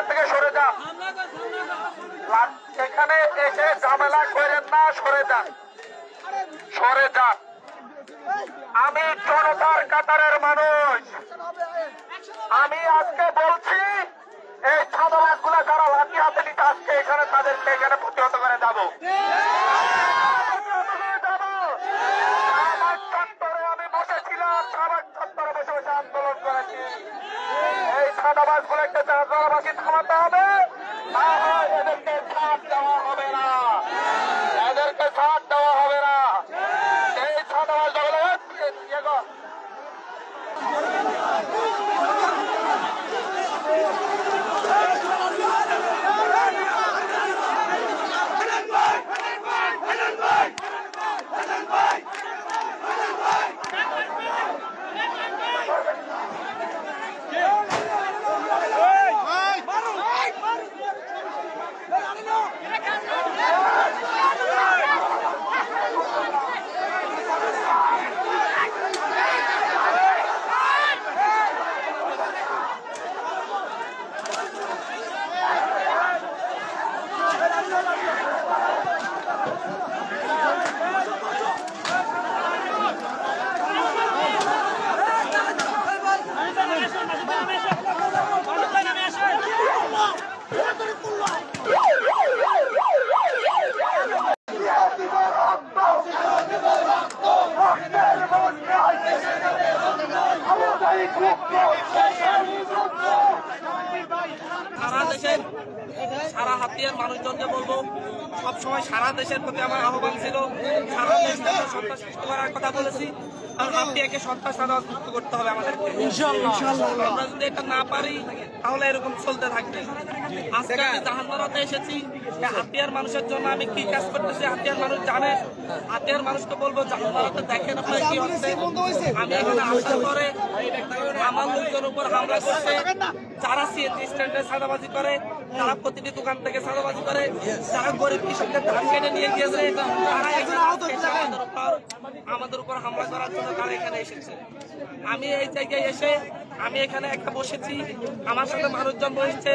থেকে সরে যান, এখানে এসে ঝামেলা করেন না, সরে যান, সরে যান। আমি জনতার কাতারের মানুষ, আমি আজকে বলছি এই ছাত্রবাস গুলা যারা লাঠি হাতে নিতে আসছে এখানে তাদেরকে এখানে প্রতিহত করে যাবো। আমার চত্বরে আমি বসেছিলাম, আমার চত্বরে বসে বসে আন্দোলন করেছি। এই ছাত্রবাস গুলোকে জনবাসী থামাতে হবে, না হয় এদেরকে ছাড় দেওয়া হবে না, এদেরকে ছাড় দেওয়া হবে না। এই ছাত্রবাস সারা হাতিয়ার মানুষজনকে বলবো, সবসময় সারা দেশের প্রতি আমার আহ্বান ছিল, সারা দেশকে সন্ত্রাস সৃষ্টি করার কথা বলেছি, কারণ হাতিয়াকে সন্ত্রাস মুক্ত করতে হবে আমাদেরকে। আমরা যদি এটা না পারি তাহলে এরকম চলতে থাকবে। আজকে আমি জাহান্নারাতে এসেছি, হাতিয়ার মানুষের জন্য আমি কি কাজ করতেছি হাতিয়ার মানুষ জানে। হাতিয়ার মানুষকে বলবো জাহান্নারাতে দেখেন আপনার কি হচ্ছে। আমি এখানে আসার পরে আমার লোকজন উপর হামলা করছে, যারা সিএনজি স্ট্যান্ডে সাদাবাজি করে, যারা প্রতিটি দোকান থেকে সাদাবাজি করে, যারা গরিব কৃষকদের ধান কেটে নিয়ে গিয়েছে, তারা এখানে আমাদের উপর হামলা করার জন্য তারা এখানে এসেছে। আমি এই জায়গায় এসে আমি এখানে একটা বসেছি, আমার সাথে মানুষজন বসছে,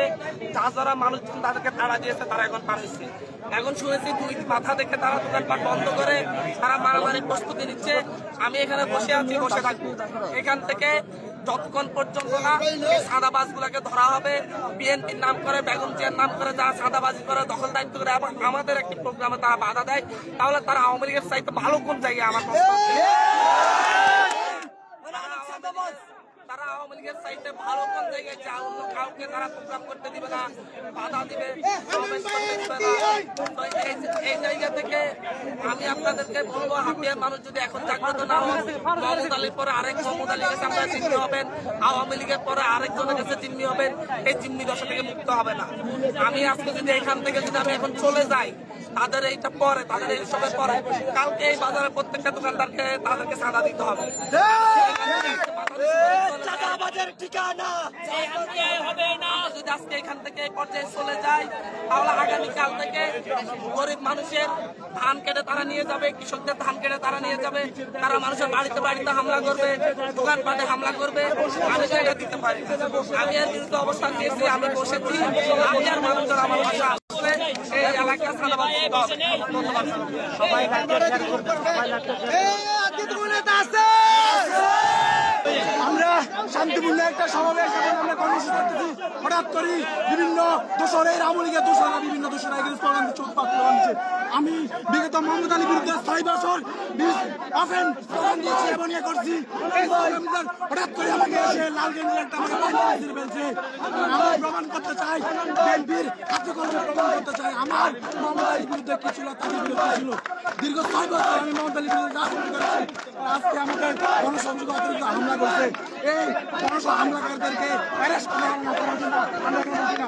যারা মানুষজন তাদেরকে তাড়া দিয়েছে তারা এখন পাঠাচ্ছে। এখন শুনেছি 2 মাথা দেখে তারা দোকানপাট বন্ধ করে তারা মারামারির প্রস্তুতি নিচ্ছে। আমি এখানে বসে আছি, বসে থাকবো এখান থেকে যতক্ষণ পর্যন্ত না এই সাদাবাজ গুলাকে ধরা হবে। বিএনপির নাম করে, বেগম জিয়ার নাম করে যারা সাদাবাজি করে, দখল দায়িত্ব করে এবং আমাদের একটি প্রোগ্রামে তারা বাধা দেয়, তাহলে তারা আওয়ামী লীগের চাইতে ভালো কোন জায়গায় আমার তারা আওয়ামী লীগের চাইতে ভালো কোন জায়গায় যে অন্য কাউকে তারা প্রোগ্রাম করতে দিবে না, বাধা দিবে, সমাবেশ করতে দিবে না। এই জায়গা থেকে আমি আপনাদেরকে বলবো, হাতিয়ার মানুষ যদি এখন জাগ্রত না হন, মোহাম্মদ আলীর পরে আরেক মোহাম্মদ আলীর কাছে আপনারা জিম্মি হবেন, আওয়ামী লীগের পরে আরেকজনের কাছে জিম্মি হবেন, এই জিম্মি দশা থেকে মুক্ত হবে না। আমি আজকে যদি এখান থেকে যদি আমি এখন চলে যাই, তাদের এইটা পরে, তাদের এই সবের পরে কালকে এই বাজারের প্রত্যেকটা দোকানদারকে তাদেরকে চাঁদা দিতে হবে। যদি আজকে এখান থেকে পর্যায়ে চলে যায়, তাহলে আগামীকাল থেকে গরিব মানুষের ধান কেটে তারা নিয়ে যাবে, কৃষকদের ধান কেটে তারা নিয়ে যাবে, তারা মানুষের বাড়িতে বাড়িতে হামলা করবে, দোকানপাটে হামলা করবে। আমি তো এটা দিতে পারি, আমি এর বিরুদ্ধে অবস্থান নিয়েছি, আমি বসেছি। আমি আর মানুষজন আমার ভাষা আসলে এই এলাকা ধন্যবাদ। সবাই আমরা শান্তিপূর্ণ একটা সমাবেশ আমরা কর্মসূচি করতেছি, হঠাৎ করে বিভিন্ন দোষরের আওয়ামী লীগের দোষরা বিভিন্ন দোষরা এখানে স্লোগান চোখ পাচ্ছে। আমি বিগত মোহাম্মদ আলীর বিরুদ্ধে 6 বছর অফেন স্লোগান দিয়েছি এবং ইয়ে করছি। হঠাৎ করে আমাকে এসে লাল গেঞ্জির একটা আমাকে পাঞ্জাবি ফেলছে। আমি প্রমাণ করতে চাই, বিএনপির কার্যক্রম প্রমাণ করতে চাই আমার মোহাম্মদ আলীর বিরুদ্ধে কি ছিল, তাদের বিরুদ্ধে ছিল। দীর্ঘ 6 বছর আমি মোহাম্মদ আলীর বিরুদ্ধে রাজনীতি করেছি। আজকে আমাদের গণসংযোগ অতিরিক্ত হামলা করছে। এই হামলাকারীদেরকে অ্যারেস্ট করা হবে না, করার জন্য আমরা বলছি না।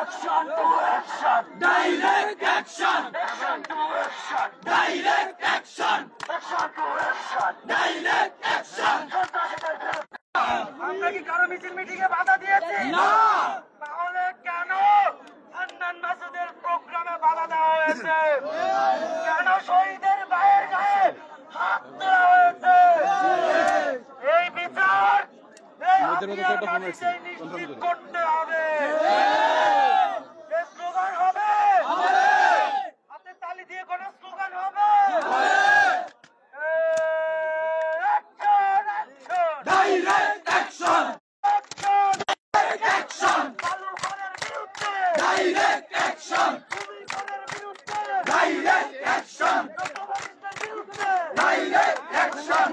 Action to action, direct action. Action to action, direct action. Action to action, direct action. আমরা কি কারো মিছিল মিটিংয়ে বাধা দিয়েছি? না। তাহলে কেন হান্নান মাসুদের প্রোগ্রামে বাধা দেওয়া হয়েছে? কেন শহীদের করতে হবে, স্লোগান হবে, হাতে তালি দিয়ে কোনো স্লোগান হবে। Direct action, direct action, direct action, direct action.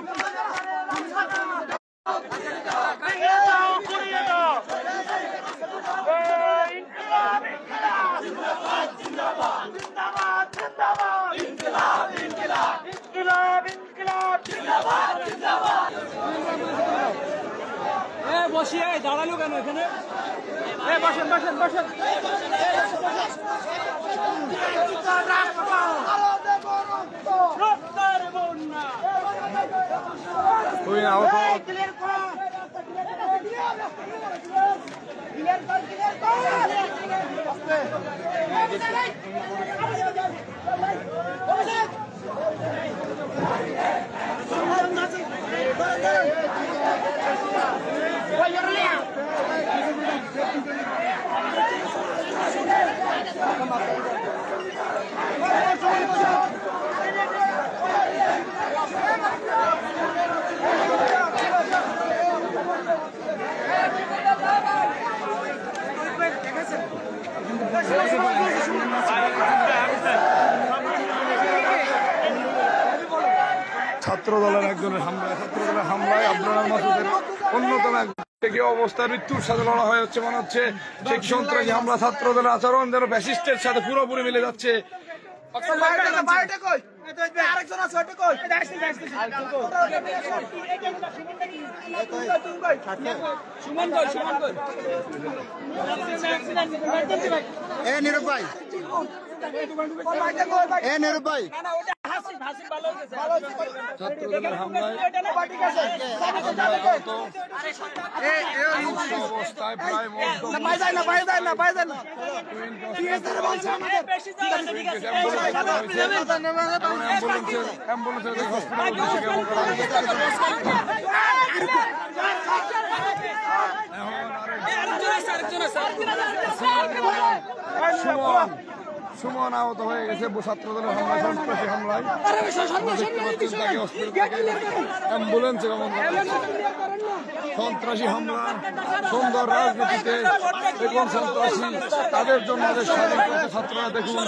বসিয়ে দাঁড়ালো কেন এখানে? বসেন বসেন বসেন। ছাত্র দলের একজনের হামলায় আব্দুল মাসুদের অন্যতম একটি অবস্থায় মৃত্যুর সাথে লড়া হয়ে হচ্ছে মনে হচ্ছে সেই সন্ত্রাসী হামলা ছাত্র দলের আচরণ যেন ফ্যাসিস্টের সাথে পুরোপুরি মিলে যাচ্ছে। ছাত্রদলের হামলায় অবস্থায় প্রায় সুমন আহত হয়ে গেছে ছাত্রদলের হামলায়, সন্ত্রাসী হামলায়। অ্যাম্বুলেন্সে সন্ত্রাসী হামলা সুন্দর রাজনীতিতে এবং সন্ত্রাসী তাদের জন্য স্বাধীন করেছে ছাত্ররা। দেখুন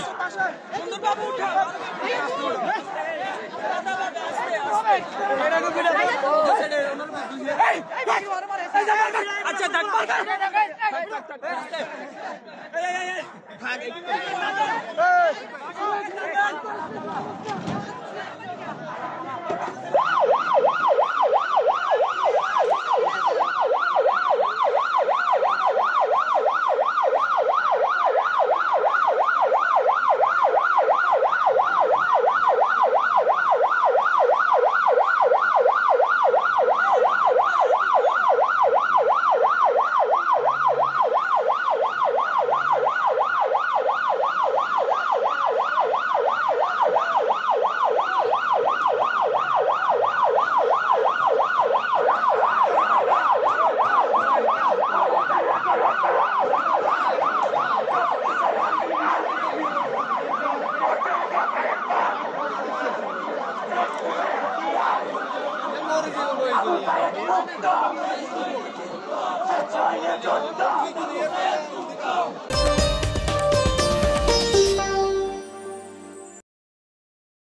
Let's go.